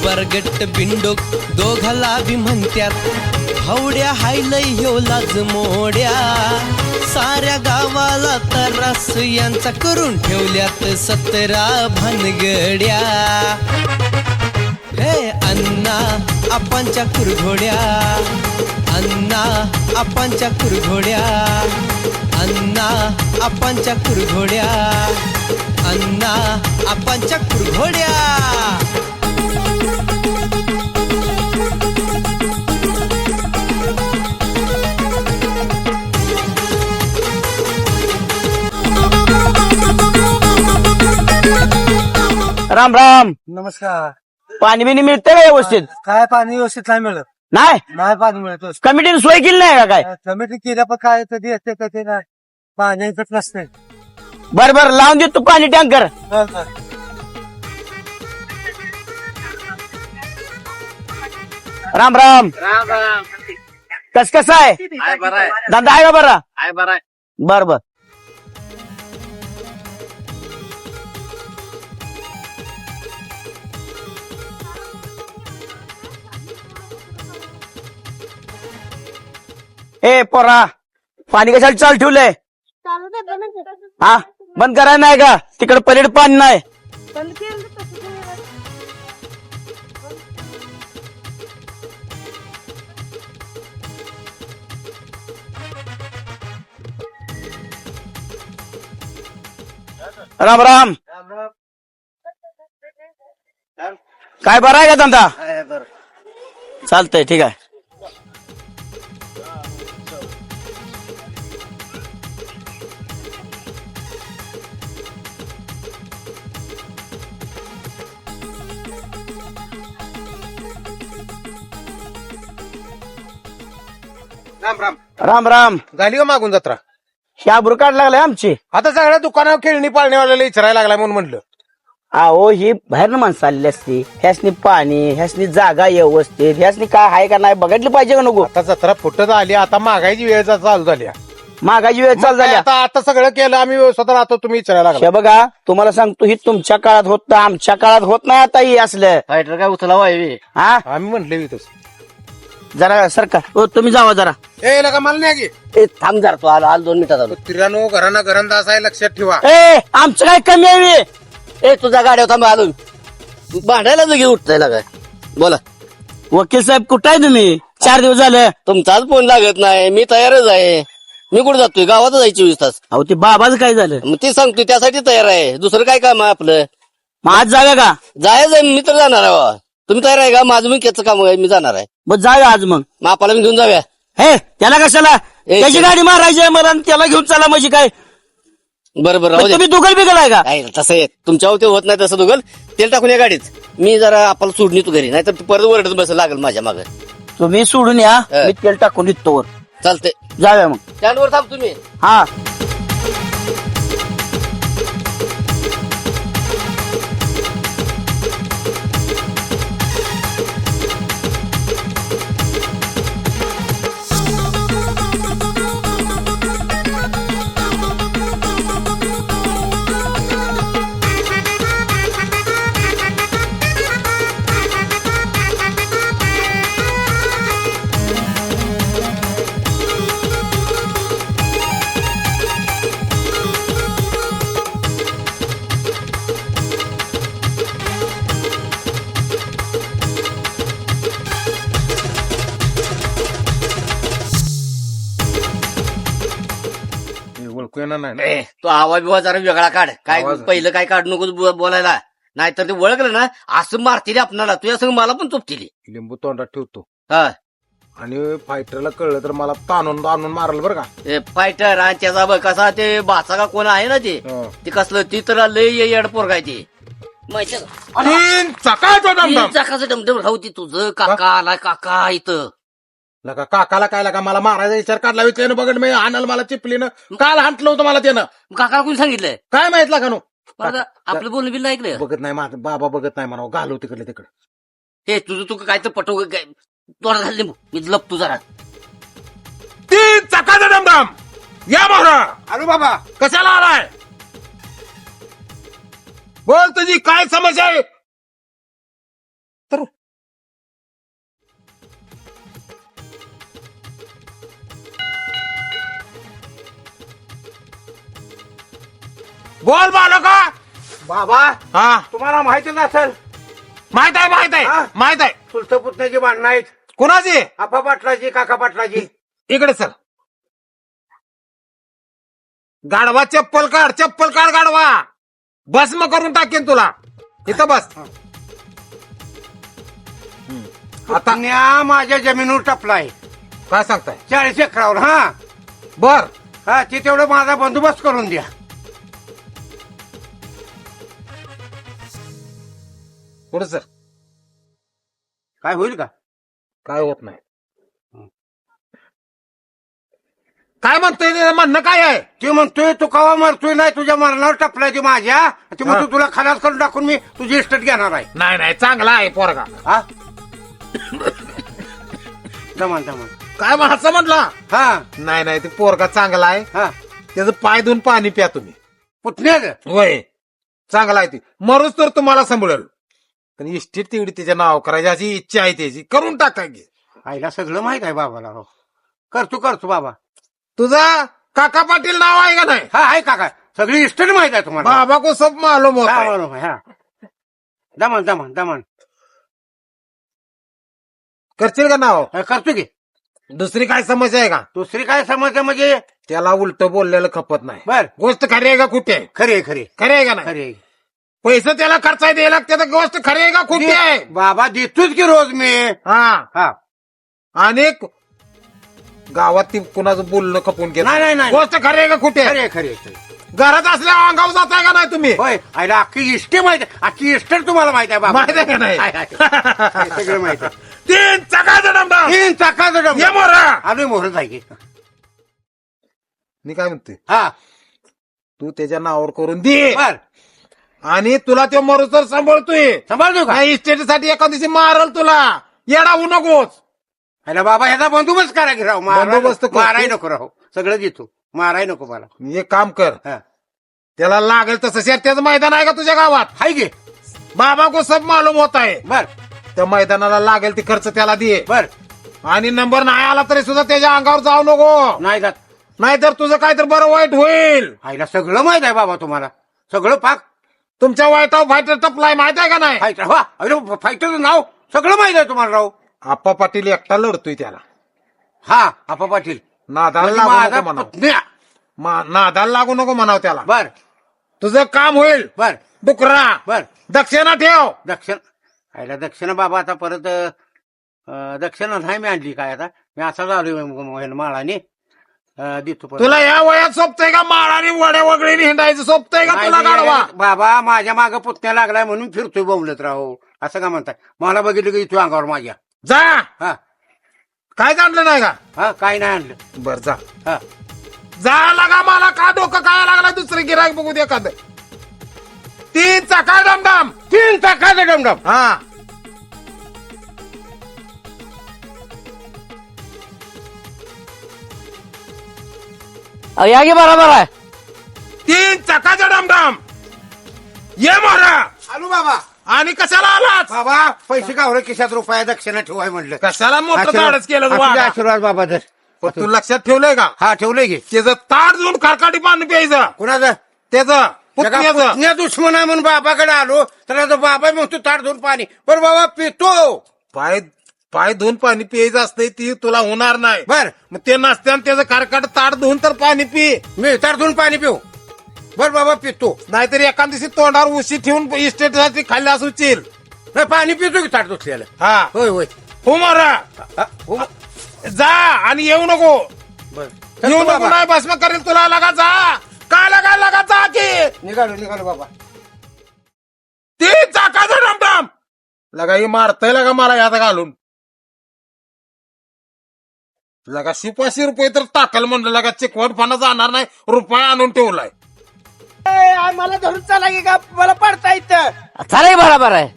बरगट बिंडोक दोघाला बी म्हणत्यात हवड्या हायलय ह्यो लाज मोड्या साऱ्या गावाला तरास यांचा करून ठेवल्यात 17 भानगड्या हे अण्णा आपांच्या कुरघोड्या अण्णा आपांच्या कुरघोड्या अण्णा आपांच्या कुरघोड्या अण्णा आपांच्या कुरघोड्या राम राम. नमस्कार. पाणी बिनी मिळतं का व्यवस्थित? काय पाणी व्यवस्थित नाही मिळत. नाही पाणी मिळत. कमिटीने सोय केली नाही का काय? कमिटी केल्या पण काय कधी असते कधी नाही पाण्याचं नसते. बर लावून दे तू पाणी टँकर. राम राम. राम राम. कसं आहे? बरं आहे. धंदा आहे का बरा? आहे बरं आहे. बर ए पोरा पाणी कशाला चालू ठेवलंय? हा बंद करायला नाही का? तिकडे पलीड पाणी नाही. राम राम. काय बरं आहे का धंदा? चालतंय ठीक आहे. राम राम. राम राम. झाली का मागून जत्रा? शाबरू काढ लागलाय आमची. आता सगळ्या दुकानावर खेळणी पाळणीवाल्याला विचारायला लागला म्हणून म्हणलं. अहो ही बाहेरनं माणसं आलेली असती. ह्यासनी पाणी ह्यासनी जागा व्यवस्थित ह्यासनी काय आहे का नाही बघितलं पाहिजे का नको? आता जत्रा फुटत आली. आता महागाईची वेळ चालू झाली. मागाची वेळ चालू झाली. आता सगळं केलं आम्ही व्यवस्थित राहतो तुम्ही विचारायला लागला. हे बघा तुम्हाला सांगतो ही तुमच्या काळात होत नाही आमच्या काळात होत नाही आता ही असलं. फायटर काय उचला वायवी. हा आम्ही म्हटले तसं. जरा सरका हो तुम्ही जावा जरा. ए लगा मला नाही गे. ए थांब जरा तू आलो 2 मिनिटात आलो. तिरानो घराना घरंदा असाय लक्षात ठेवा. ए आमचं काय कमी आहे? ए तुझ्या गाड्या थांब आलो. भांडायला जागी उठताय काय बोला. वकील साहेब कुठं आहे तुम्ही? 4 दिवस झाले तुमचाच फोन लागत नाही. मी तयारच आहे. मी कुठे जातोय? गावात जायची 24 तास. अहो ते बाबाचं काय झालं? मग ते सांगतोय त्यासाठी तयार आहे. दुसरं काय काम आहे आपलं? मग आज जाऊया का? जायचं मी तर जाणार आहे बा. तुम्ही तयार आहे का? माझं मी त्याचं काम आहे. मी जाणार आहे. मग जाऊया आज मग. मापाला मी घेऊन जाऊया. हे त्याला कशाला? त्याची गाडी मारायची आहे मला आणि त्याला घेऊन चला म्हणजे काय? बरोबर राहू मग दे. तुम्ही दुगल बिगल आहे का? नाही तसं आहे. तुमच्यावर ते होत नाही तसं दुगल. तेल टाकून या गाडीत. मी जरा आपल्याला सोडून येतो घरी. नाही तर परत ओरडत बस लागेल माझ्या मागे. तुम्ही सोडून या मी तेल टाकून येतो वर. चालतंय. जाऊया मग. स्टँडवर थांब तुम्ही. हा ओळखू येणार नाही ना. तो आवाज बिवाज जरा वेगळा काढ. काय आवाज. पहिलं काय काढू नको बोलायला. नाहीतर ते ओळखलं ना असं मारतील आपणाला. तुझ्या संग मला पण चोपतील. लिंबू तोंडात ठेवतो हा आणि फायटरला कळलं तर मला ताणून आणून मारल बरं का. ते फायटर आणि त्याचा बघ कसा ते बाचा का कोण आहे ना ते हं. ते कसलं ती तर लय येड पोरगाय ते माहिती आहे का? 3 चाकाचं दमदम. तीन चाकाचं डमडम राहू ती तुझं काका आला काका इथं. लका काकाला काय लागा मला मारायचा विचार काढला त्यानं बघत मी आणाल मला चिपलीनं काल हांटलं होतं मला त्यानं. काकाला कोणी सांगितलंय? काय माहित लागा नो. आपलं बोलणं बिल ऐकलं? बघत नाही माझा बाबा बघत नाही म्हणा घालव तिकडे तिकडे. हे तुझं तू काय तर पटव काय तोडा झाले मी लपतो जरा. 3 चाकाचं दमदम. या मोहरा. अरे बाबा कशाला आलाय? बोल तुझी काय समस्या आहे? तर बोल बालका. बाबा हा तुम्हाला माहितीच असेल माहित आहे माहित आहे हा? माहित आहे. चुलत पुतण्याची भांडणं आहेत. कुणाची? आप्पा पाटलाची काका पाटलाची. इकडे सर. गाडवा चप्पल काढ गाडवा. भस्म करून टाकेन तुला. इथं बस. आता पुतण्या माझ्या जमिनीवर टपलाय काय सांगताय? 40 एकरावर. हा बर हा ते तेवढं माझा बंदोबस्त करून द्या. पुढे सर. काय होईल का? काय होत नाही. काय म्हणतोय ते म्हणणं काय आहे? ते म्हणतोय तू कवा मरतोय नाही तुझ्या मरणावर टपलाय ती माझ्या. ते म्हणतो तुला खलास करून टाकून मी तुझी इस्टेट घेणार आहे. नाही नाही चांगला आहे पोरगा. हा जमान जमान. काय असं म्हटला? हा नाही नाही ते पोरगा चांगला आहे. हा त्याचं पाय धुवून पाणी प्या तुम्ही. पुतण्याच वय चांगला आहे ती. मरूच तर तुम्हाला सांभाळेल. पण इस्टेट तेवढी त्याच्या नाव करायची अशी इच्छा आहे त्याची. करून टाकायची. आईला सगळं माहित आहे बाबाला. हो करतो बाबा. तुझा काका पाटील नाव आहे का नाही? हा आहे काका. सगळी इस्टेट माहित आहे तुम्हाला. बाबा को सब मालूम होता हा, है. बरोबर, हा दमन दमन दमन. करशील का नाव? करतो की. दुसरी काय समस्या आहे का? दुसरी काय समस्या म्हणजे त्याला उलट बोललेलं खपत नाही. बर गोष्ट खरी आहे का खोटी आहे? खरी आहे, खरी आहे, खरी आहे का नाही? खरी आहे. पैसे त्याला खर्च द्यायला लागते तर गोष्ट खरी आहे का खोटी आहे? बाबा देतोच की रोज मी. हा हा आणि गावात ती कुणाचं बोलणं खपून घेत नाही, नाही, नाही. गोष्ट खरी आहे का खोटी खरी आहे? आहे, खरी आहे, खरी आहे. घरात असल्यावर अंगावर जाताय का नाही तुम्ही? होय आईला अख्खी इष्टे माहित आहे. अख्खी इस्टेट तुम्हाला माहित आहे बाबा. माहित आहे का नाही? आहे, आहे. सगळं माहित आहे. 3 चाकाचा डमडम. 3 चाकाचं ये डबं. मोरा. आलोय मोहरच आहे की. मी काय म्हणते, हा तू त्याच्या नावावर करून दे. बर आणि तुला तो मरू तर सांभाळतोय. सांभाळतो का? नाही इस्टेटसाठी एका दिवशी मारल तुला. येडा होऊ नकोस. अरे बाबा ह्याचा बंदोबस्त करा की राव. बंदोबस्त करतो. माराय नको राव. सगळं देतो. माराय नको मला. एक काम कर, हा त्याला लागेल तसं शर्त्याचं मैदान आहे का तुझ्या गावात? हाय की. बाबा को सब मालूम होत आहे. बर त्या मैदानाला लागेल ती खर्च त्याला दे. बर आणि नंबर नाही आला तरी सुद्धा त्याच्या अंगावर जाऊ नको. नाही जात. नाहीतर तुझं काहीतरी बरं वाईट होईल. आईला सगळं माहित आहे बाबा तुम्हाला. सगळं पाक तुमच्या वाईटावर फायटर टपलाय माहित आहे का नाही? फायटर. वा अरे फायटरचं नाव सगळं माहित आहे तुम्हाला राव. आप्पा पाटील एकटा लढतोय त्याला. हा आप्पा पाटील नादाला म्हणजे लागू माझा नको म्हणाव. पुतण्या. नादाला लागू नको म्हणाव त्याला. बर तुझं काम होईल. बर डुकरा बर दक्षिणा ठेव. दक्षिण आईला दक्षिणा बाबा आता परत दक्षिणा नाही मी आणली काय आता. मी असा झालो माळाने देतो परत. तुला या वयात सोपतंय का माळाने वड्या वगळीने हिंडायचं सोपतंय का नाही, तुला नाही, गाडवा? बाबा माझ्या मागं पुतण्या लागलाय म्हणून फिरतोय बोंबलत राहो. असं का म्हणताय? मला बघितलं की इथं अंगावर माझ्या. जा. हा काय जाणलं नाही का? हा काय नाही आणलं. बर जा. हा जा लागा. मला का डोकं काय लागला दुसरं गिरायक बघू दे एखादं. 3 चाका डमडम. 3 चाकाचं डमडम. हा या की बरोबर आहे. 3 चाकाचा डमडम. ये मोरा. आलो बाबा. आणि कशाला आलाच? बाबा पैसे गावरे खिशात रुपया दक्षिणा ठेवाय म्हणलं. कशाला मोठं धाडच केलं तू तुझे वागा? आशीर्वाद बाबा तर. पण तू लक्षात ठेवलंय का? हा ठेवलंय की. त्याचं ताट देऊन खरकाटी पाणी प्यायचं. कुणाचं? त्याचं पुतण्याचं. पुतण्या दुश्मन आहे म्हणून बाबाकडे आलो तर आता बाबा म्हणतो ताट धुवून पाणी. पण बाबा पितो. पाय धुवून पाणी प्यायचं असतंय ती तुला होणार नाही. बर मग ते नसत्यानं त्याचं खरकाट ताट धुवून तर पाणी पी. मी ताट धुवून पाणी पिऊ. बर बाबा पितो. नाहीतर एका दिवशी तोंडावर उशी ठेवून इस्टेटसाठी खाल्ल्यास उचील. नाही पाणी पितो की ताट धुतलेलं. हा होय होय. हो मारा. हा, हो. जा आणि येऊ नको. बर येऊ नको बाबा. नाही भस्म करेल तुला. लगा जा. काय लागा जा की. निघालो बाबा. 3 चाकाचं डमडम. लगा ही मारतय लगा मला यात घालून. लगा 500 रुपये तर टाकल म्हणलं. लगा चिकवटपणा जाणार नाही. रुपया आणून ठेवलाय. मला धरून चाला की का मला पडता इथं. चालाय बरोबर आहे.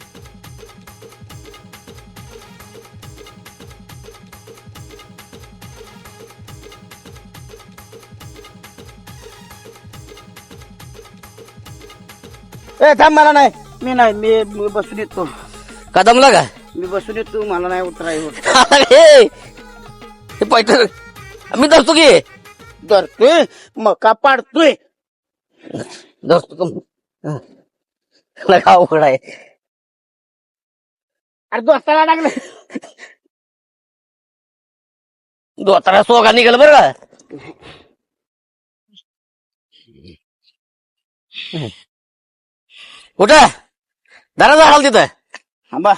थांब मला नाही. मी बसून येतो. कदमला का? मी बसून येतो मला नाही उतराय होत. हे पायटर मी धरतो की धरतोय मका पाडतोय. धरतो तुम लगा अवघड आहे. अरे दोस्ताला लागलं. दोतारा सोगा निघाल बरं का. कुठं दारा झाडाल तिथं थांबा.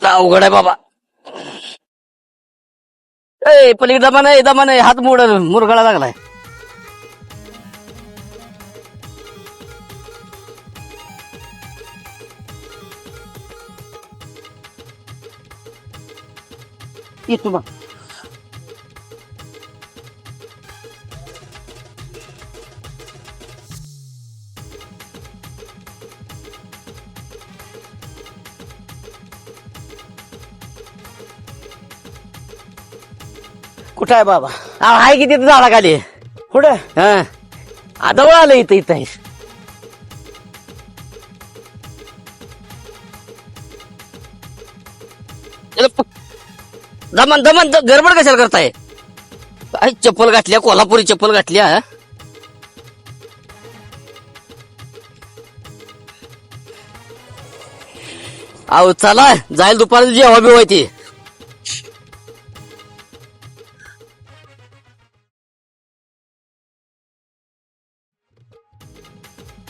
अवघड आहे बाबा. ए पलीकडे दमा नाही हात मोड मुरगाळा लागलाय. येतो मग. कुठं आहे बाबा? आहे की तिथं झाडा खाली. कुठं? हा जवळ आलं इथं इथं आहे. दमन दमन गडबड कशाला करताय? काय चप्पल घातल्या कोल्हापुरी चप्पल घातल्या. अहो चला जाईल दुपारी जेव्हा बिवाय ती.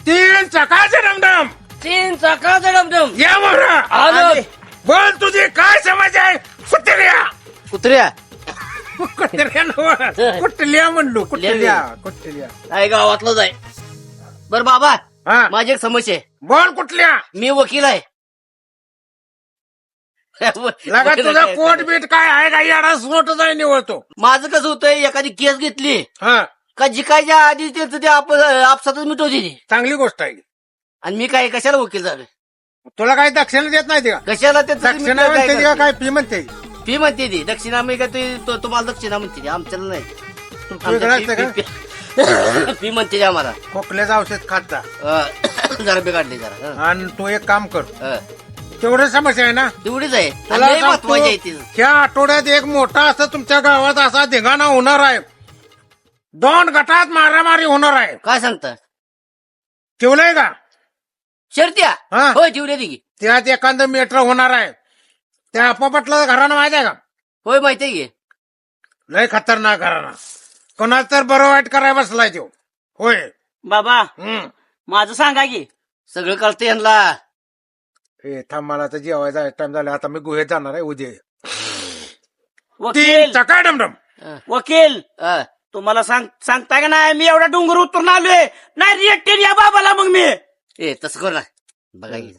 तीन चकाचे डमडम तीन चाकाचा डमडम या मोहरा. आलो. बोल तुझी काय समज आहे? कुठल्या कुत्र्या कुठल्या म्हणलो कुठल्या कुठल्या काय गावातलं जाय. बर बाबा हा माझी एक समस्या आहे. बोल कुठल्या. मी वकील आहे. लगा तुझा कोट बीट काय आहे का याडा सोट जाय निवळतो. माझं कसं होतंय एखादी केस घेतली हा का जिकायच्या आधी त्याचं ते आपसातच मिटवते ती. चांगली गोष्ट आहे. आणि मी काय कशाला वकील झालोय? तुला काही दक्षिणा देत नाही ते का? कशाला त्याचं ते दक्षिणा मिटवायचं म्हणते ती का काय काय फी म्हणते? फी म्हणते ती दक्षिणा मी काय तुम्हाला दक्षिणा म्हणते ती, आमच्याला नाही. वेगळं असतं का? फी म्हणते ती आम्हाला. खोकल्याचं औषध खात जा जरा बिघडली जरा. आणि तो एक काम कर. हं. तेवढं समस्या आहे ना. तेवढीच आहे. तुला आणि लय सांगतो, महत्वाची आहे ती. ह्या आठवड्यात एक मोठा असं तुमच्या गावात असा धिंगाणा होणार आहे. 2 गटात मारामारी होणार आहे. काय सांगता? ठेवलंय का? शर्त्या हा. होय ठेवली ती की. त्यात एखादं मेट्र होणार आहे. त्या आपापटलं घरानं माहिती आहे का? होय माहितीये की. लय खतरनाक घराणा. कोणाच तर बरं वाईट करायला बसलाय तो. होय. बाबा माझं सांगा की. सगळं कळतं यांना. हे थांब मला तर जेवायचा टाइम झाला. आता मी गुहेत जाणार आहे उद्या. वकील चकाय डमडम. वकील हं. तुम्हाला सांगताय का नाही मी एवढा डोंगर उतरून आलोय. नाही रिएक्टेड या बाबाला मग मी. ए तसं कर ना. बघा की.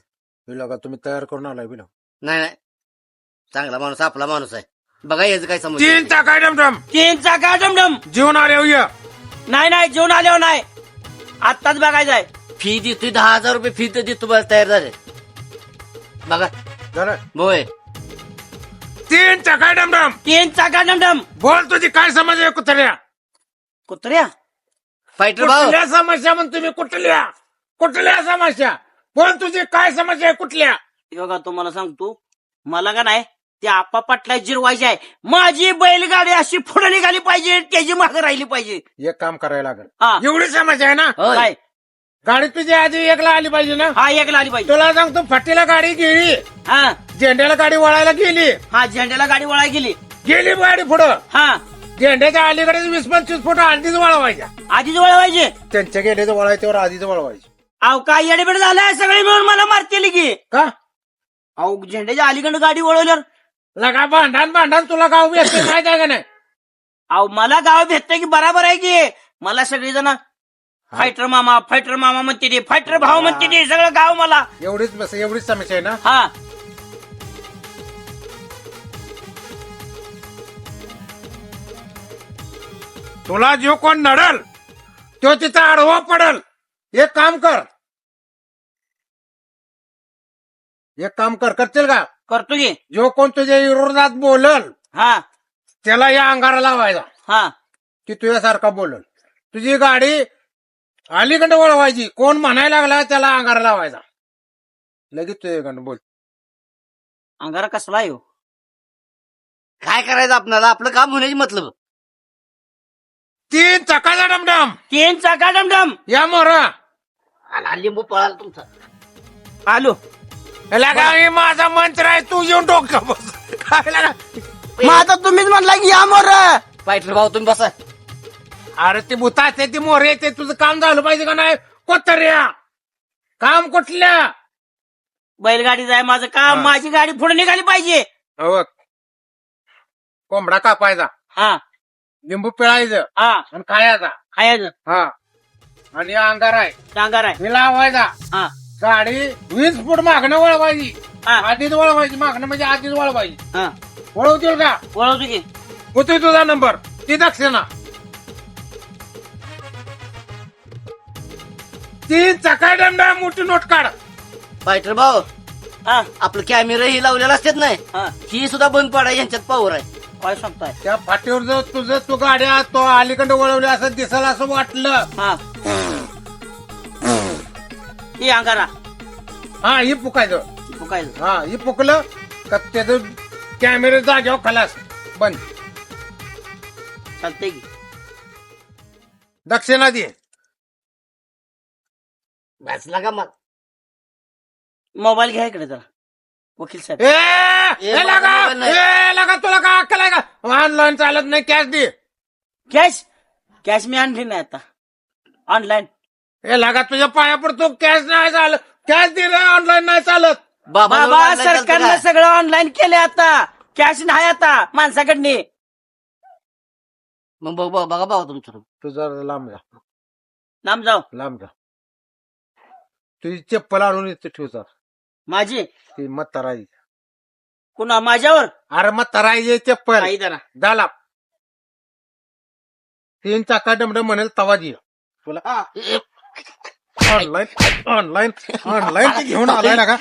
बिलो का तुम्ही तयार करून आलाय बिलो. नाही चांगला माणूस आपला माणूस आहे. बघा याचं काय समज. 3 चकाय डमडम. 3 चाका डमडम. जीवन आले ये. नाही जेवण आल्यावर नाही. आत्ताच बघायचंय. फी देतोय 10,000 रुपये फी तर देतो बस तयार झाले. बघा झालं. बोय 3 चकाय डमडम. 3 चाका डमडम. बोल तुझी काय समज आहे कुत्र्या? कुत्र्या फायटर भाऊ. कुठल्या समस्या म्हणून तुम्ही कुठल्या समस्या? बोल तुझी काय समस्या आहे कुठल्या? बघा तुम्हाला सांगतो मला का नाही ते आपा पाटला जिरवायची आहे. माझी बैलगाडी अशी पुढे निघाली पाहिजे त्याची मागे राहिली पाहिजे. एक काम करायला लागेल. हा. एवढी समस्या आहे ना. होय. काय? गाडी तुझी आधी एकला आली पाहिजे ना. हा एकला आली पाहिजे. तुला सांगतो फटीला गाडी गेली. हा झेंड्याला गाडी वळायला गेली. हा झेंड्याला गाडी वळा गेली. गाडी पुढं. हा झेंड्याच्या अलीकडे 20-25 फूट आधीच वळवायच्या. आधीच वळवायचे. त्यांच्या गेल्याचं वळायच्यावर आधीच वळवायचे. अहो काय येडेबेड झालंय सगळे मिळून मला मारतील की. का अहो झेंड्याच्या अलीकडे गाडी वळवल्यावर लगा भांडण तुला गाव भेटते माहिती आहे का नाही? अहो मला गाव भेटतंय की बराबर आहे की. मला सगळेजण फायटर मामा म्हणते ते फायटर भाऊ म्हणते ते सगळं गाव मला. एवढीच समस्या आहे ना. हा तुला जो कोण नडल तो तिथं आडवा पडल. एक काम कर करतील का? करतो की. जो कोण तुझ्या विरोधात बोलल हा त्याला या अंगारा लावायचा हा की तुझ्यासारखा बोलल. तुझी गाडी अलीकडे वळवायची. कोण म्हणायला लागला त्याला अंगारा लावायचा. लगेच तुझ्याकडे बोल. अंगारा कसला आहे हो? काय करायचं आपल्याला आपलं काम होण्याची मतलब 3 चाकाचा डमडम 3 चाका डमडम. या मोरा. आला लिंबू पळाला तुमचा. आलो. याला काय माझा मंत्र आहे, तू येऊन डोकं बस. काय लागा? मग आता तुम्हीच म्हणला की या मोर. पायटर भाऊ तुम्ही बसा. अरे ते भूताचे ते मोरे येते, तुझं काम झालं पाहिजे का नाही? कोतऱ्या काम कुठल्या? बैलगाडी जाय माझं काम. हा. माझी गाडी पुढे निघाली पाहिजे. हो, कोंबडा कापायचा, हा लिंबू पिळायचं हा आणि खायचा. खायचं. हा, आणि अंगार आहे अंगार आहे. हे लावायचा. हा गाडी 20 फूट मागणं वळवायची. हा आधीच वळवायची, मागणं म्हणजे आधीच वळवायची. हा वळवतील का? ओळखतो की. होतोय तुझा नंबर, ती दक्षिणा. 3 चाका डमडा मोठी नोट काढ. पायटर भाऊ हा आपलं कॅमेरा ही लावलेला असतात नाही, हा ही सुद्धा बंद पडाय यांच्यात पावर आहे. काय सांगताय? त्या फाटीवर जर तुझं तू गाड्या तो अलीकडे वळवली असं दिसायला असं वाटलं. हा ही अंगारा हा, ही पुकायचं. फुकायचं. हा, ही पुकलं का त्याचं कॅमेरा जाग्यावर खलास बंद. चालतंय की. दक्षिणा दे. बसला का मग मोबाईल घ्या इकडे जरा वकील साहेब. ए लागा तुला का अक्कल आहे का? ऑनलाईन चालत नाही, कॅश दे. कॅश कॅश मी आणली नाही आता. ऑनलाईन. हे लागा तुझ्या पाया पडतो, कॅश नाही चालत. कॅश दे रे, ऑनलाईन नाही चालत. बाबा सरकारनं सगळं ऑनलाईन केलंय आता. कॅश नाही आता माणसाकडनी. मग बघा बाबा तुमचं. तू जरा लांब जा, लांब जाऊ. लांब जा. तुझी चप्पल आणून इथे ठेवतात. माझी ती म्हाताराई. कुणा माझ्यावर अरे म्हाताराई चप्पल काही जरा. झाला. 3 चाका डमडम म्हणेल तवा दे तुला. ऑनलाईन ते घेऊन आलाय ना का?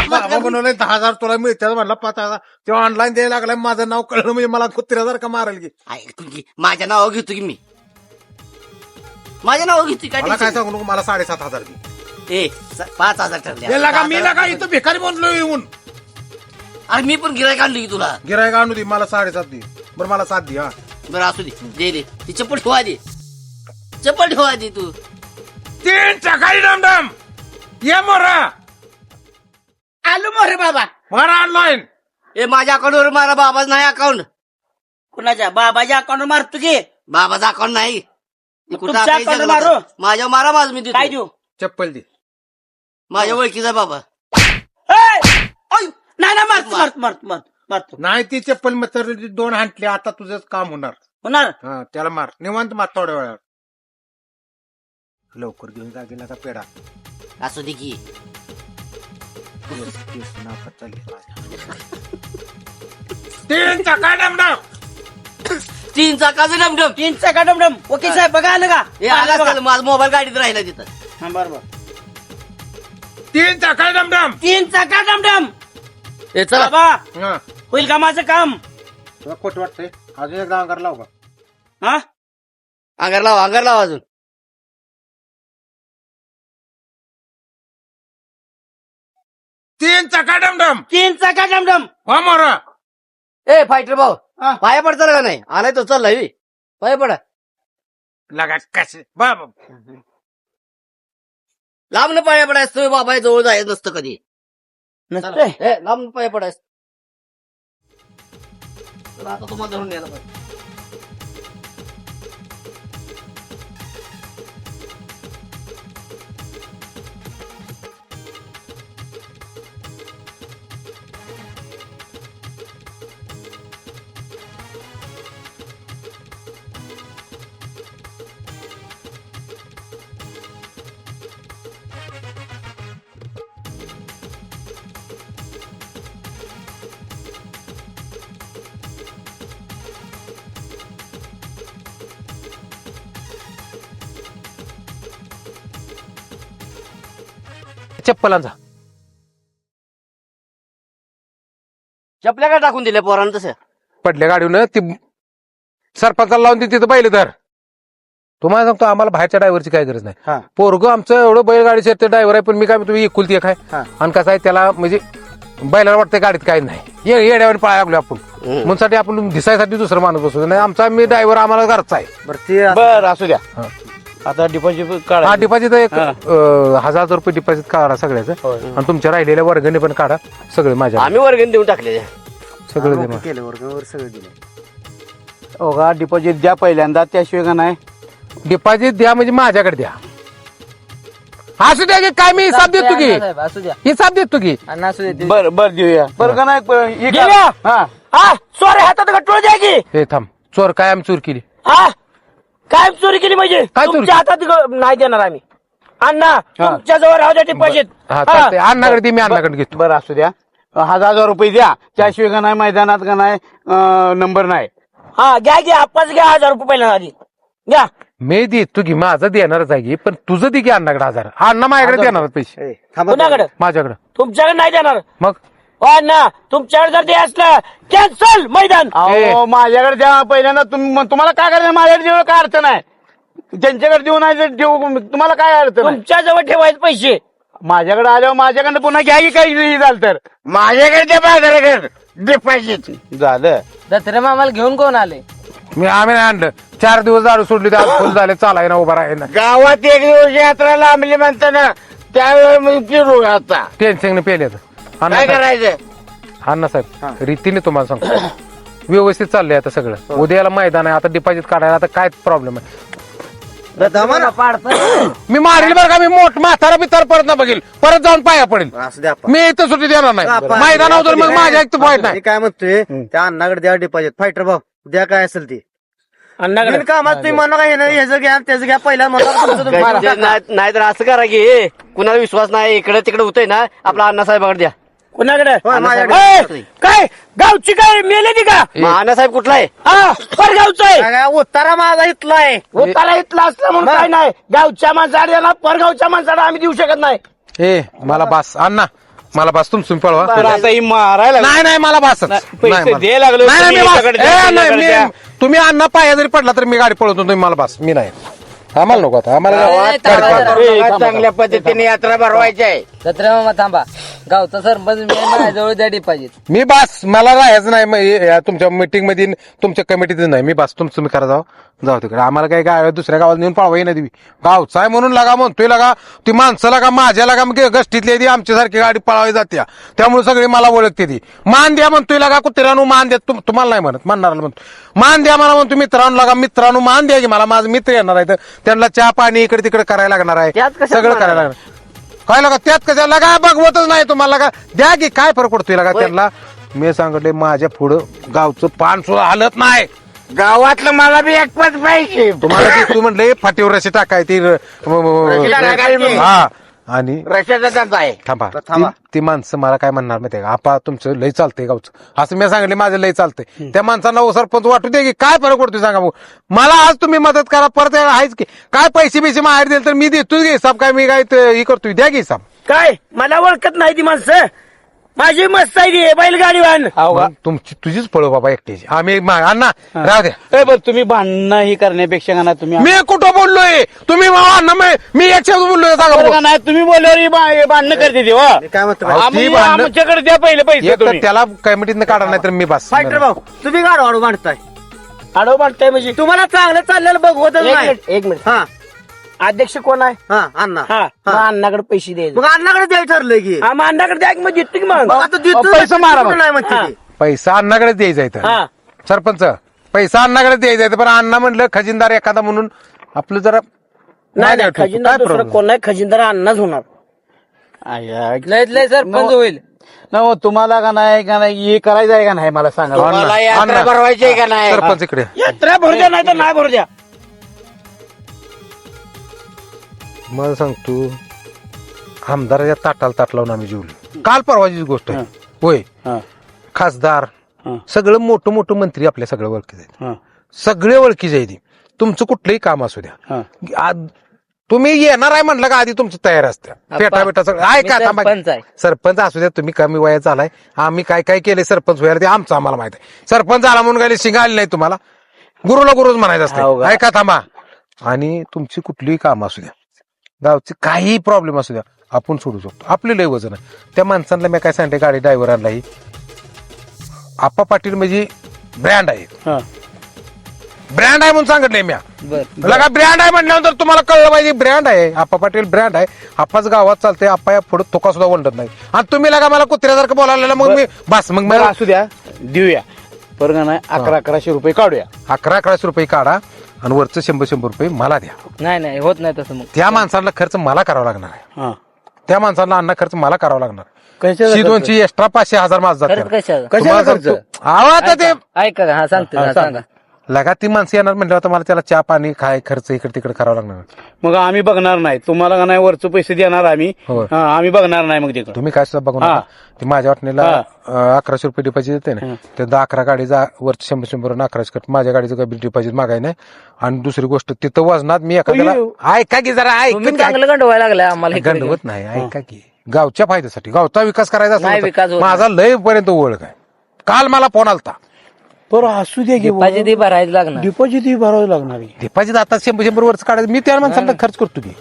बाबा बनवलंय 10,000 तुला मिळतात म्हणला 5,000. ते ऑनलाईन द्यायला लागलाय. माझं नाव कळलं म्हणजे मला कुत्र्यासारखं का मारेल की. माझ्या नावावर घेतो की मी. माझ्या नावावर घेतो काय मला काय tension सांगू नको, मला 7,500 दे. नाही. 5,000 ठरले. हे लागा मी लागा इथं भिकारी बनलो येऊन. अरे मी पण गिरायक आणली की तुला. गिरायक आणू दे, मला 7,500 दे. बरं मला 7 दे. हा, बरं असू दे ती चप्पल ठेवा दे. चप्पल ठेवा दे तू. 3 चाकाई डमडम ये मोरा. आलो मोरे बाबा. मारा ऑनलाईन. ए माझ्या अकाउंटवर मारा. बाबाच नाही अकाउंट. कुणाच्या बाबाच्या अकाउंट मारतो की. बाबाचा अकाउंट नाही. मग तुमच्या account वर मारू? माझ्या मारा माझं मी काय देतो. देऊ? चप्पल दे. माझ्या ओळखीचा बाबा. नाही मारतो. नाही ती चप्पल मग 2 हांटले. आता तुझंच काम होणार. होणार. हा, त्याला मार निवांत मार थोड्या वेळात. लवकर घेऊन जा गेला का पेडा. असू दे की. केस नाकात चालली माझ्या. 3 चाका डमडम. 3 चाकाचं डमडम. 3 चाका डमडम. वकील साहेब बघा आलं का? हे आला असेल, माझा मोबाईल गाडीत राहिला तिथं. हा बरोबर. 3 चाका डमडम. 3 चाका डमडम. हे चला. बाबा हा, होईल का माझं काम? तुला खोट वाटतंय? अजून एकदा अंगार लाव का? हा अंगार लावा अजून. 3 चाका डमडम. 3 चाका डमडम. हा मोरा. ए फायटर भाऊ हा. पाया पडतात का नाही? आलाय तो चाललाय पाया पडा. लगा कसे बाबा. लांब पाया पडायचं. बाबा जवळ जायचं नसतं कधी. नसतंय. ए लांब पाया पडायचं. आता तुम्हाला धरून द्यायला पाहिजे. चप्पलांचा चपल्या काय टाकून दिल्या पोरानं तसं. पडल्या गाडीवर ती सरपंचाला लावून ती तिथं बैल धर. तुम्हाला सांगतो आम्हाला बाहेरच्या ड्रायव्हरची काही गरज नाही. पोरग आमचं एवढं बैलगाडीचे ड्रायव्हर आहे, पण मी काय तुम्ही एकुलती एक आहे. आणि कसं आहे त्याला म्हणजे बैलाला वाटतं गाडीत काही नाही येड्यावर पाळा लागलो आपण म्हणून आपण दिसायसाठी दुसरं माणूस बसवतो नाही आमचा मी ड्रायव्हर आम्हाला घरचा आहे बर असू द्या आता डिपॉझिट काढा हा डिपॉझिट एक 1000 रुपये डिपॉझिट काढा सगळ्याचं आणि तुमच्या राहिलेल्या वर्गणी पण काढा सगळे माझ्या आम्ही वर्गणी देऊन टाकले सगळं दे हो का डिपॉझिट द्या पहिल्यांदा त्याशिवाय का नाही डिपॉझिट द्या म्हणजे माझ्याकडे द्या असू द्या की काय मी हिसाब देतो की असू द्या हिसाब देतो की अण्णा असू द्या बर बर देऊया बरं का नाही हे करा. देऊया? हा सॉरी हातात गट्टोळ द्या की हे थांब चोर काय आम्ही चोर केली हा काय चोरी केली म्हणजे काय चोरी? तुमच्या हातात नाही देणार आम्ही अण्णा तुमच्या जवळ राहू द्या डिपॉझिट हा चालतंय अण्णाकडे दे मी अण्णाकडे घेतो बरं असू द्या 1000 रुपये द्या त्याशिवाय का नाही मैदानात का नाही नंबर नाही हा घ्या आप्पाच घ्या 1000 रुपये पहिल्या आधी घ्या मी देतो की माझं देणारच आहे की पण तुझं दे की अण्णाकडे 1000 अण्णा माझ्याकडे देणार पैसे कुणाकडे माझ्याकडे तुमच्याकडे नाही देणार मग हो अण्णा तुमच्याकडे जर ते असलं कॅन्सल मैदान अहो माझ्याकडे द्या पहिल्यांदा तुम्हाला काय करायचं माझ्याकडे देऊ काय अडचण आहे ज्यांच्याकडे देऊ नाही तर देऊ तुम्हाला काय अडचण आहे तुमच्या जवळ ठेवायचे पैसे माझ्याकडे आल्यावर माझ्याकडनं पुन्हा घ्या की काही झालं तर माझ्याकडे ते बाजाराकडे डिपॉझिट झालं दत्रे मामाला घेऊन कोण आले आम्ही नाही आणलं 4 दिवस दारू सोडली तर आज फुल झाले चालाय ना उभा राहायला गावात एक दिवस यात्रा लांबली म्हणताना त्यावेळेस मग फिरू आता टेन्शन पेले काय करायचं अण्णा साहेब रीतीने तुम्हाला सांगतो व्यवस्थित चाललंय आता सगळं उद्याला मैदान आहे आता डिपॉझिट काढायला आता काय प्रॉब्लेम आहे मी मारेल बरं का मी मोठ म्हातारा बितार परत ना बघेल परत जाऊन पाया पडेल मी इथं सुट्टी देणार नाही मैदानावर मग माझ्या एक फाईट नाही काय म्हणतोय त्या अण्णाकडे द्या डिपॉझिट फायटर भाऊ द्या काय असेल ते अण्णाकडे कामात तुम्ही म्हणा काय ह्याचं घ्या त्याचं घ्या पहिला नाहीतर असं करा की कुणाला विश्वास नाही इकडे तिकडे होतोय ना आपला अण्णासाहेबाकडे द्या कुणाकडे माझ्याकडे. काय गावची काय मेले ती का अण्णासाहेब कुठला आहे हा परगावचा आहे उत्तारा माझा इथला आहे उतारा इथला असला म्हणून काय नाही गावच्या माणसाला परगावच्या माणसाला आम्ही देऊ शकत नाही ए मला बास अण्णा मला बास तुम्ही पळवा तर आता ही मारायला नाही नाही मला बास पैसे द्यायला लागलो तुम्ही अण्णा पाया जरी पडला तर मी गाडी पळवतो तुम्ही मला बास मी नाही आम्हाला नको आता आम्हाला चांगल्या पद्धतीने यात्रा भरवायची आहे दत्रे मामा थांबा गावचा सरपंच मी माझ्याजवळ द्या डिपॉझिट मी बास मला राहायचं नाही तुमच्या मीटिंग मध्ये तुमच्या कमिटीत नाही मी बास तुम्ही करा जाऊ तिकडे आम्हाला काही गाव दुसऱ्या गावाला नेऊन पळवा येणार देवी गावचा आहे म्हणून लागा म्हणतोय लागा ती माणसं लागा माझ्या लागा मग गष्टीतली ती आमच्यासारखी गाडी पळावी जाते त्यामुळे सगळी मला ओळखते ती मान द्या म्हणतोय लागा कुत्र्यानो मान द्या तुम्हाला नाही म्हणत मानणारा म्हणतो मान द्या मला म्हणतो मित्रांनो लागा मित्रांनो मान द्या की मला माझा मित्र येणार आहे तर त्यांना चहा पाणी इकडे तिकडे करायला लागणार आहे सगळं करायला लागणार काय लागा त्यात कशाला लागा बघवतच नाही तुम्हाला लागा द्या की काय फरक पडतोय लागा त्यांना मी सांगितले माझ्या पुढं गावचं पान सुद्धा हालत नाही गावातलं मला बी एकपच पाहिजे तुम्हाला तू म्हणले फाटीवर रशी टाकाय ती हा आणि रशाचा त्यांचा आहे थांबा ती माणसं मला काय म्हणणार माहितीये का आपा तुमचं लय चालतंय गावचं असं मी सांगितले माझं लय चालतंय त्या माणसांना सरपंच वाटू दे की काय फरक पडतोय सांगा भाऊ मला आज तुम्ही मदत करा परत आहेच की काय पैसे बिसे माहेर दिले तर मी देतोच घे हिसाब काय मी काय हे करतोय द्या की हिसाब काय मला ओळखत नाही ती माणसं माझी मस्त आहे ती बैलगाडी वाहन मग तुझीच फळो बाबा एकट्याची आम्ही अण्णा राहू द्या बरं तुम्ही भांडणं ही करण्यापेक्षा का नाही तुम्ही मी कुठं बोललोय तुम्ही अण्णा मी एक शब्द बोललोय सांगा बरं भाऊ. का नाही तुम्ही बोलल्यावर भांडणं करते ती हो काय म्हणतो अहो, ती भांडणं- आमच्याकडे द्या पहिले पैसे एक तर तुम्ही त्याला कमिटीतनं काढा नाही तर मी बस फायटर भाऊ तुम्ही गाड वाढू मांडताय आडव मागताय म्हणजे तुम्हाला चांगलं चाललेलं बघवतच नाही एक मिनिट हा अध्यक्ष कोण आहे हा अण्णा हा मग अण्णाकडे पैसे द्यायचे मग अण्णाकडे द्यायचं ठरलंय की हा मग अण्णाकडे द्या की मग देतो की मग मग आता देतो पैसे मारा मग. कुठं नाही म्हणते हा. ती. पैसा अण्णाकडेच द्यायचा इथं हा सरपंच पैसा अण्णाकडे द्यायचा आहे पण अण्णा म्हणलं खजिनदार एखादा म्हणून आपलं जरा नाही काय खजिनदार दुसरं problem? कोण नाही खजिनदार अण्णाच होणार लयत लय सरपंच होईल न तुम्हाला का नाही हे करायचं आहे का नाही मला सांगा मला यात्रा अण्णा. भरवायची आहे का नाही सरपंच इकडे यात्रा भरू द्या नाही तर नाही भरू द्या मला सांगतो आमदाराच्या ताटाला लावून आम्ही जेवलो काल परवाचीच गोष्ट आहे होय हा. खासदार हा. सगळं मोठं मंत्री आपल्या सगळं ओळखीचे आहेत हा. सगळे ओळखीचे आहेत तुमचं कुठलंही काम असू द्या हा. तुम्ही येणार आहे म्हणलं का आधी तुमचं तयार असतं पेटा बेटा सगळं ऐका मी थांबा. सरपंच आहे. सरपंच असू द्या तुम्ही कमी वयात झालाय आम्ही काय काय केले सरपंच व्हायला ते आमचं आम्हाला माहित आहे सरपंच आला म्हणून काय शिंगा आली नाही तुम्हाला गुरुला गुरुच म्हणायचं हो असतं का? ऐका थांबा आणि तुमची कुठलीही काम असू द्या गावचे काही प्रॉब्लेम असू द्या आपण सोडू शकतो. आपले लय वजन आहे. त्या माणसांना मी काय सांगते, गाडी ड्रायव्हरांनाही आप्पा पाटील म्हणजे ब्रँड आहे, हा. ब्रँड आहे म्हणून सांगितलंय मी. बर लगा ब्रँड आहे म्हटल्यानंतर तुम्हाला कळलं पाहिजे ब्रँड आहे. आप्पा पाटील ब्रँड आहे. आप्पाच गावात चालते. आप्पा या पुढे थोका सुद्धा ओलटत नाही. आणि तुम्ही लगा मला कुत्र्यासारखं बोलायला मग मी बस मग बरं मला असू द्या, देऊया बरं का नाही. 1100 रुपये काढूया. 1100 रुपये काढा आणि वरचं 100 रुपये मला द्या. नाही नाही होत नाही तसं मग. त्या माणसाला खर्च मला करावा लागणार आहे. हा. त्या माणसाला अन्न खर्च मला करावा लागणार. कशाचा खर्च? 200 एक्स्ट्रा 500,000 माझा खरंच जाते. कशाला कशाला खर्च? आता ते ऐका का? हा सांगते हा, सांगा. लगा ती माणसं येणार म्हटल्यावर तुम्हाला त्याला चहा पाणी खाय खर्च इकडे तिकडे करावा लागणार. मग आम्ही बघणार नाही. तुम्हाला का नाही वरचं पैसे देणार आम्ही. होय. हा, आम्ही बघणार नाही मग तिकडे. तुम्ही काय सुद्धा बघू हा. नका. ते माझ्या वाटणीला 1100 रुपये डिपॉझिट येते ना, ते 11 गाडीचा वरच 100 1100 कट. माझ्या गाडीचं काही डिपॉझिट मागाय नाही. आणि दुसरी गोष्ट तिथं वजनात मी एखाद्याला ऐका की जरा तुम्ही ऐकून चांगलं गंडवायला लागलाय आम्हाला इकडे. गंडवत नाही. ऐका की गावच्या फायद्यासाठी गावचा विकास करायचा नाही, विकास असेल होत तर माझा लय पर्यंत ओळख आहे. काल मला फोन आलता. बरं असू द्या की डिपॉझिट ही भरायला लागणार. डिपॉझिट ही भरावं लागणार आहे. डिपॉझिट आता 100 वर्ष काढायचं. मी त्या माणसाला खर्च करतो की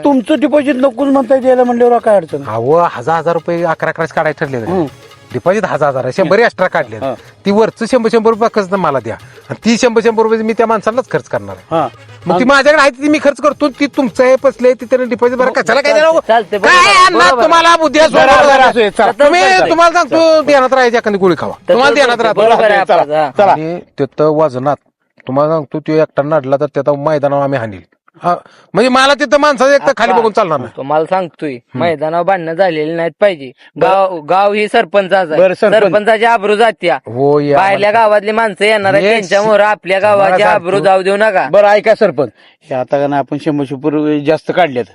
तुमचं डिपॉझिट नकोच म्हणता यायला म्हणल्यावर काय अडचण? अहो 1000 रुपये 11 काढायचं ठरलेलं डिपॉझिट 1000 आहे. 100 एक्स्ट्रा काढले. हा. ती वरचं 100 रुपये कसं मला द्या. आणि ती 100 रुपये मी त्या माणसालाच खर्च करणार आहे. हा. मग ती माझ्याकडे आहे ती मी खर्च करतो. ती तुमचं आहे पसले ती त्याने डिपॉझिट बरं कशाला काय द्यावं? चालतंय, काय बरोबर, अण्णा बरोबर. तुम्हाला बुद्धी आहे, बरं, बरं, असू दे, चला. तुम्ही तुम्हाला सांगतो ध्यानात राहायची एखादी गोळी खावा. तुम्हाला ध्यानात राहतो. बरोबर आहे आपलं, हा. चला. आणि तिथं वजनात तुम्हाला सांगतो तो एकटा नडला तर त्याचा मैदानावर आम्ही हानील. हा, म्हणजे मला तिथं माणसाचं एक तर खाली बघून चालणार नाही. तुम्हाला सांगतोय मैदानावर भांडणं झालेली नाहीत पाहिजे. गाव ही सरपंचाचं आहे. बरं, सरपंच. सरपंचाची आबरू जात्या. हो या बाहेरल्या गावातली माणसं येणार आहेत, एक त्यांच्यामुळे आपल्या गावाची मला आबरू सांगतो. जाऊ देऊ नका. बरं ऐका सरपंच, हे आता का नाही आपण 100 रुपये जास्त काढलेत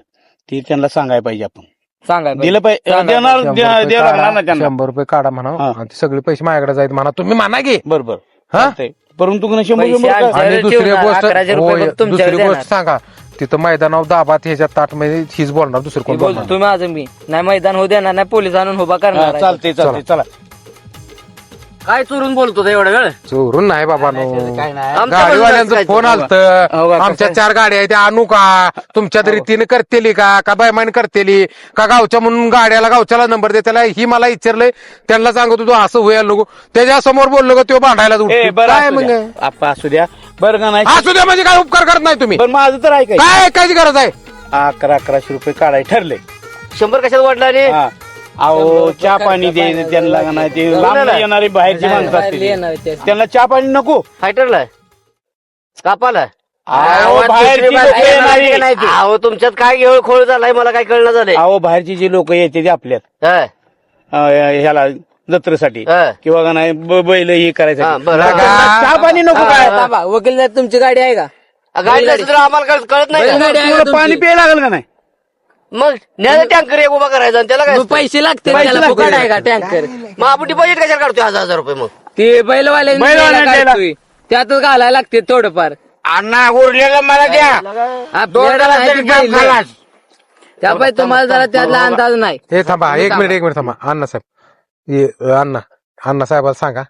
ते त्यांना सांगायला पाहिजे आपण. सांगा दिलं पाहिजे. देणार 100 द्यावं रुपये लागणार ना काढा, त्यांना. 100 रुपये काढा म्हणा. हा. आणि ते सगळे पैसे माझ्याकडे जाईल म्हणा. तुम्ही म्हणा की बरोबर. हा? चालतंय. परंतु का नाही 100 पैसे का- आमच्या- आणि दुसरी ठेवणार, गोष्ट 1100 रुपये होय, फक्त तुमच्याकडे दुसरी गोष्ट देणार. सांगा तिथं मैदानावर दाबात ह्याच्या ताट मध्ये हीच बोलणार दुसरं कोण बोलणार बोलतो माझं मी नाही मैदान होऊ देणार नाही पोलीस आणून उभा करणार हा, आहे. चालतंय चालतंय चला. काय चोरून बोलतो एवढा वेळ? चोरून नाही बाबा नो. काय नाही. आमच्या गाडीवाल्यांचं बाजूलाच फोन काय आलत. हो का, आमच्या कसं 4 गाड्या आहेत त्या आणू का? तुमच्या रीतीने करतेली का बैमान करतेली का गावच्या म्हणून गाड्याला गावच्याला नंबर दे. त्याला ही मला विचारलंय. त्यांना सांगत होतो असं होईल नको. त्याच्या समोर बोललो का तो भांडायला ए, बरं काय असू मग द्या. आप्पा असू द्या. बरं का नाही. असू द्या म्हणजे काय उपकार करत नाही तुम्ही. पण माझं तर ऐकाय काय ऐकायची गरज आहे? 1100 रुपये काढाय ठरले. 100 कशाला वाढला रे? हा. अहो चहा पाणी दे त्यांना का नाही. ते लांब येणारी बाहेरची माणसं बाहेरले असतील. येणार आहेत ते. त्यांना चहा पाणी नको. फायटरला कापाला अहो बाहेरची लोक येणारी. अहो तुमच्यात काय घेऊ खोळ झालाय मला काय कळलं झालंय. अहो बाहेरची जी लोक येते ते आपल्यात हा, ह्याला जत्रेसाठी हा. किंवा का नाही बैल हे हा, करायसाठी. बरं. त्यांना चहा पाणी नको काय. थांबा, वकील साहेब तुमची गाडी आहे का? गाडी नसेल तर आम्हाला कळत नाही का? गाडी आहे का तुम्हाला तुमची? पाणी प्यायला लागलं का नाही? मग न्यायला टँकर एक उभा करायचा आणि त्याला काय मग पैसे लागते पैसे त्याला, लागते. फुकट आहे का टँकर? मग आपण डिपॉझिट कशाला काढतोय 1000 रुपये मग? ते बैलवाल्यांनी बैलवाल्यांनी द्यायला काढतोय. त्यातच घालायला लागते थोडंफार. अण्णा उरलेलं मला द्या. आपल्याला नाही ते बैल. त्यामुळे तुम्हाला जरा त्यातला अंदाज नाही. हे थांबा एक मिनिट थांबा. अण्णा साहेबाला सांगा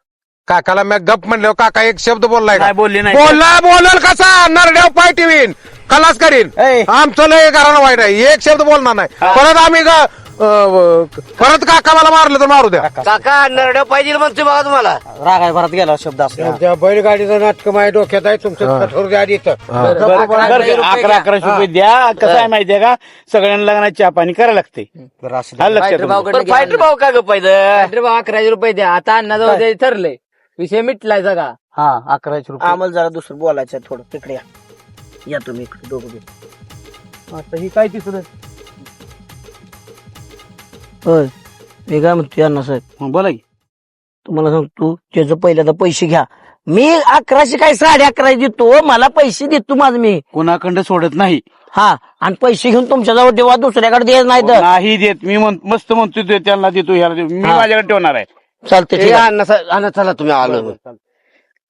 काकाला मी गप म्हणल्यावर काका एक शब्द बोललाय का? नाही बोलले नाही. बोलल कसा नरड्याव पाय ठेवीन खलास करीन. ए. आमचं लय घरानं वाईट आहे. एक शब्द बोलणार नाही. परत आम्ही परत काका मला मारलं तर मारू द्या. काका नरड्या पाहिजे म्हणतोय बघा तुम्हाला. रागाय भरात गेला शब्द असला. त्या बैलगाडीचं नाटक माझ्या डोक्यात आहे. तुमचं कठोर गाडी इथं. बरं, 1100 रुपये द्या. कसं आहे माहितीये का, सगळ्यांना लागणार चहा पाणी करायला लागते. बरं असू दे. आलं लक्षात फायटर तुमच्या? भाऊकडे पण फायटर भाऊ काय गप्प पाहिजे? फायटर भाऊ 1100 रुपये द्या. आता अण्णा जाऊ दे ठरलंय. विषय मिटलाय सगळा. हा 1100 रुपये. आम्हाला जरा दुसरं बोलायचं आहे थोडं. तिकडे या. या तुम्ही इकडे दोघं बी. आता ही काय तिसरं होय मी काय म्हणतो अण्णा साहेब, मग बोला की. तुम्हाला सांगतो त्याचं पहिल्यांदा पैसे घ्या. मी 1100 काय 11.5 देतो. मला पैसे देतो माझं मी. कोणाकडं सोडत नाही. हा आणि पैसे घेऊन तुमच्याजवळ ठेवा, दुसऱ्याकडे द्यायचं नाही तर. नाही देत. मी मस्त म्हणतो ते त्यांना देतो ह्याला देतो. मी हा. माझ्याकडे ठेवणार आहे. चालते ए, ठीक आहे. अण्णा चला तुम्ही आलो.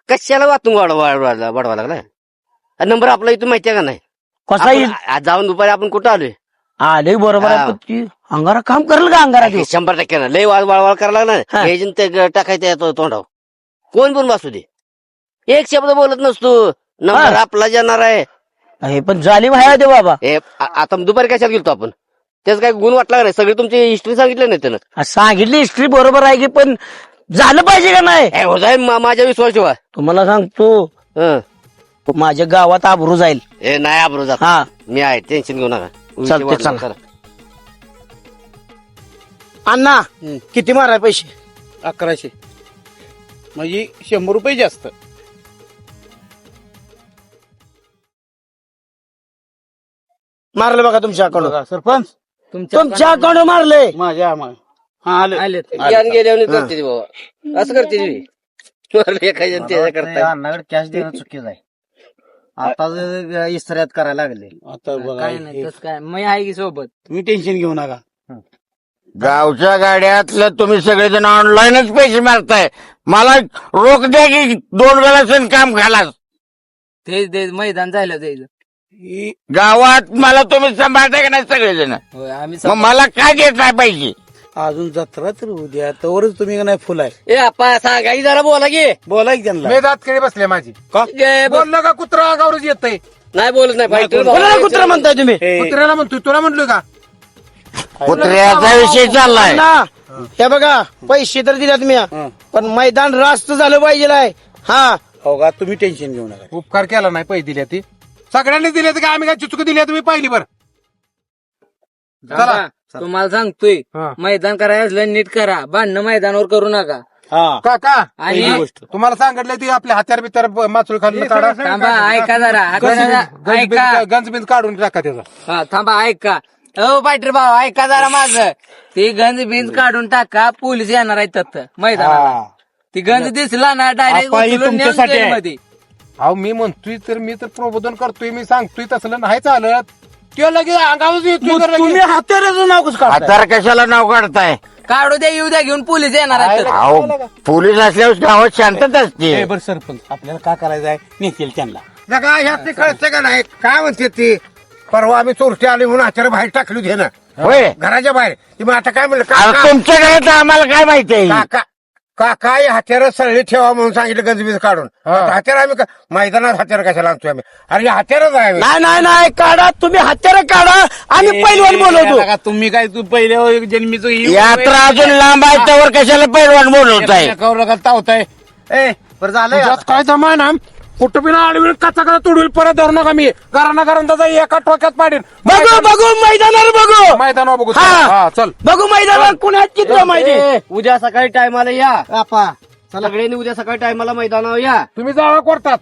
कशाला वाचून वाढवा लागला? नंबर आपला इथून माहिती आहे का नाही? कसा येईल? आपण आज जाऊन दुपारी आपण कुठं आलोय? आले बरोबर आहे, हा. पण ती अंगारा काम करेल का अंगारा देऊ? 100% ना. लय वाळवाळ करायला लागला हा. ना. एजंट ते टाकायचं येतो तोंडावर. कोण पण वाचू दे. एक शब्द बोलत नसतो. नंबर हा. आपला जाणार आहे. हे पण जालीम आहे ते बाबा. आता दुपारी कशाला गेलतो आपण? त्याचं काय गुण वाटला का नाही? सगळी तुमची हिस्ट्री सांगितली नाही त्यानं. सांगितली हिस्ट्री बरोबर आहे की, पण झालं पाहिजे का नाही? ए, हो जाईल माझ्या विश्वास ठेवा. तुम्हाला सांगतो हं. माझ्या गावात आबरू जाईल. ए नाही आबरू जात. हा मी आहे, टेन्शन घेऊ नका. चालतंय, विषय वाढला चला. करा. अण्णा किती माराय पैसे? 1100 म्हणजे 100 रुपये जास्त. मारले बघा तुमच्या अकाउंट, सरपंच तुमच्या अकाउंट मारले. माझ्या हा आले ज्ञान गेल्यावर करते ती बाबा, असं करते ती. मारले एखाद्या त्याच्या करता. अण्णाकडे कॅश देणं चुकीचं आहे. आता इस्त्र्यात करायला लागले. आता बघा काय नाही तसं काय, मी आहे की सोबत. तुम्ही टेन्शन घेऊ नका. गावच्या गाड्यातलं तुम्ही सगळेजण ऑनलाईनच पैसे मारताय. मला रोख द्या की 2 वेळा काम घाला. तेच दे मैदान झालं तेच. गावात मला तुम्ही सांभाळताय का नाही सगळेजण? होय, आम्ही मग मला काय देत नाही पाहिजे? अजून जत्रा तर उद्या तवरच तुम्ही का नाही फुल आहे. ए आपा सांगाई जरा बोला की. बोला की त्यांना. मी दात केळी बसले माझी. ए, बोललं का कुत्रा अंगावरच येतंय? नाही बोलत नाही फायटर कोणाला कुत्रा म्हणताय तुम्ही? कुत्र्याला म्हणतोय, तुला म्हणलोय का? कुत्र्याचा विषय चाललाय. अण्णा, हे बघा पैसे तर दिले तुम्ही, पण मैदान रास्त झालं पाहिजे आहे. हा हो का, तुम्ही टेन्शन घेऊ नका. उपकार केला नाही, पैसे दिले ती सगळ्यांनी दिले का? आम्ही काय चुकी दिली तुम्ही पाहिली बरं. चला. तुम्हाला सांगतोय, हा. मैदान करायचं असलं नीट करा, भांडणं मैदानावर करू नका. हा काका आणि तुम्हाला सांगितलं ती आपले हात्यार बित्यार माचूळ खालून काढा. थांबा, ऐका जरा. ऐका. गंजबिंज काढून टाका त्याचा. हा थांबा, ऐका. हो फायटर भाऊ, ऐका जरा माझं. ते गंज बिंज काढून टाका, पोलीस येणार आहेत तिथं मैदानाला. ती गंज दिसला ना डायरेक्ट आपा, हे तुमच्यासाठी आहे. मध्ये. अहो मी म्हणतोय तर मी तर प्रबोधन करतोय, मी सांगतोय तसलं नाही चालत. ते लगेच अंगावर येतोय तर तुम्ही लगेच. हाताचं नाव कसं काढताय? आता कशाला नाव काढताय? काढू द्या, येऊ द्या, घेऊन पोलीस येणार आहेत. अहो पोलीस असल्यावर गावात शांतता असते. बरं सरपंच, आपल्याला काय करायचं आहे नेतील त्यांना. जगा ह्यात कळतं का नाही? काय म्हणते ती? परवा आम्ही चोरटी आली म्हणून आचार्य बाहेर टाकली होती ना होय. घराच्या बाहेर. ती मग आता काय म्हणलं? आता काका तुमच्या घरात आम्हाला काय माहिती आहे? काका काका हे हत्यारं सगळे ठेवा म्हणून सांगितलं गंजबीज काढून. आता हत्यार आम्ही मैदानात हत्यार कशाला आणतोय आम्ही? अरे हत्यारच आहे आम्ही. नाही काढा, तुम्ही हात्याला काढा, आम्ही पहिलवान बोलवतो. नका, तुम्ही काय तू पहिले जन्मीचं यात्रा अजून लांब आहे त्यावर कशाला पैलवान बोलवताय? तावताय. ए बरं झालं तुझ्यात काय जमा ना? कुठं बिना आडवी कचा कचा तोडून परत धरू नका. मी घराना एका टोक्यात पाडीन. बघू मैदानावर बघू. मैदानावर बघू. हा. हा चल. बघू मैदानावर कुणाच चित्र माहिती. ए, उद्या सकाळी टायमाला या. सगळ्यांनी उद्या सकाळी टायमाला मैदानावर या. तुम्ही जावा करतात.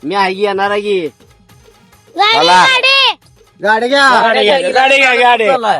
मी आहे की, येणार आहे की. गाडी घ्या. गाडी घ्या गाडी. चला.